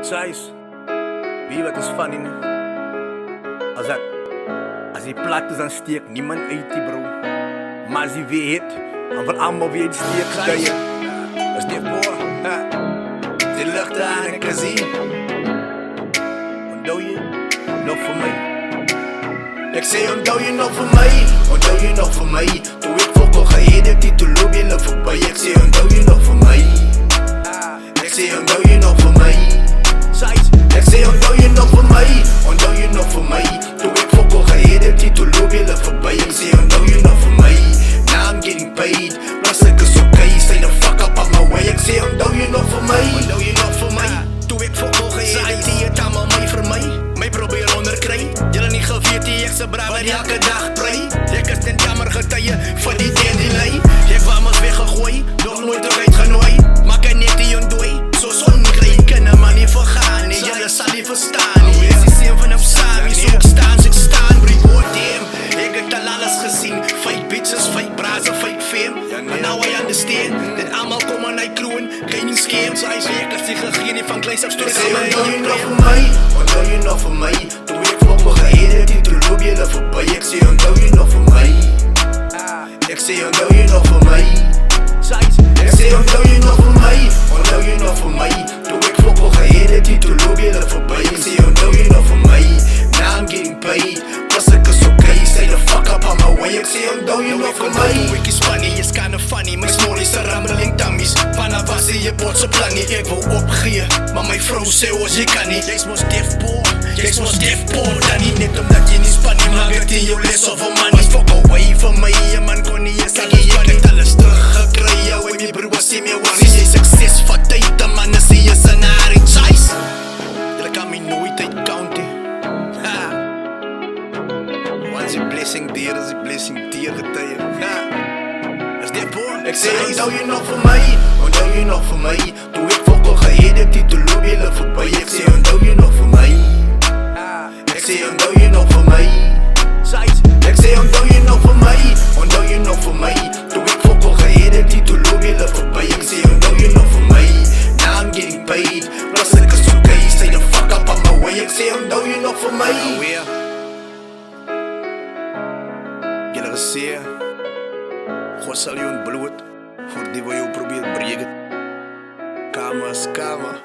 Size, weet je wat is funny nu? Als hij plat is, dan steekt niemand uit die bro. Maar als hij weet, dan wil allemaal weer die steek dat je. Dat is die boor. De lucht aan en kan zien. Onthoud je nog voor mij? Ik zei onthoud je nog voor mij? Onthoud je nog voor mij? Toen ik voor geheden die toen loop je nog voorbij. Ik zei onthoud je nog voor mij? Ik zei onthoud je nog voor mij? Ik zei onthoud je nog voor mij? Onthoud je nog voor mij? Toen ik voor geheden die toen loop je nog voorbij. Ik zei onthoud je nog voor mij? Now I'm getting paid. Plus ik is okay. Stay the fuck up on my way. Ik zei onthoud je nog voor mij? Onthoud je nog voor mij? Toen ik voor geheden die het allemaal mij voor mij. Mij probeer onderkrijg. Jullie niet gevierd die ik ze braaf en elke dag prei. Ik is ten jammer getuie voor die lei. Ik wou me weggegooid, nog nooit eruit genooid. Maak er net die ontdooi, zo zonkrijg. Kunnen maar niet vergaan, nee, jullie zal niet verstaan. Ik is die zin van hem samen, zo ik staan, brie hoor damn. Ik heb al alles gezien, fake bitches, fake brazen, fake fame. Maar now I understand, dat allemaal komen uit kroon, geen scams. Ik heb zich gegeven van kleins af story. Onthoud je nog voor mij? Onthoud je nog voor mij? Toen ik voor geheden die toen loop je nog voorbij. Ik zei onthoud je nog voor mij? Ik zei onthoud je nog voor mij? Ik zei onthoud je nog voor mij? Onthoud je nog voor mij? Toen ik voor geheden die toen loop je nog voorbij. Ik zei onthoud je nog voor mij? Now I'm getting paid. Plus ik is okay. Stay the fuck up on my way. Ik zei onthoud je nog voor mij? Toen ik is funny, is kinda funny. Mijn small is een rammeling tummies. Vanaf was in je botse plan niet. Ik wil opgeven, maar mijn vrouw zei als je kan niet. Jij was deafpoor. Dan niet net omdat je niet spanning maakt het in je les of een man. Was fuck away van mij. Je man kon niet eens aan je krijgt alles teruggekregen. Hoe je broer was in je worries. Zie je succes van tijd, de mannen zie je scenario. Size, jullie kan me nooit uit counten. Once je blessing deer, is je blessing deer getuigen. Dat is deafpoor. Ik zei onthoud je nog voor mij? Onthoud je nog voor mij? Toen ik voor geheden die toen loop je nog voorbij. Ik zei onthoud je nog voor mij? Ik zei onthoud je nog voor mij? Ik zei onthoud je nog voor mij? Onthoud je nog voor mij? Toen ik voor geheden die toen loop je nog voorbij. Ik zei onthoud je nog voor mij? Now I'm getting paid. Plus ik is okay. Stay the fuck up on my way. Ik zei onthoud je nog voor mij? Jullie gezien? God zal je ontbloed voor die wat je probeert te breken. Kama is kama.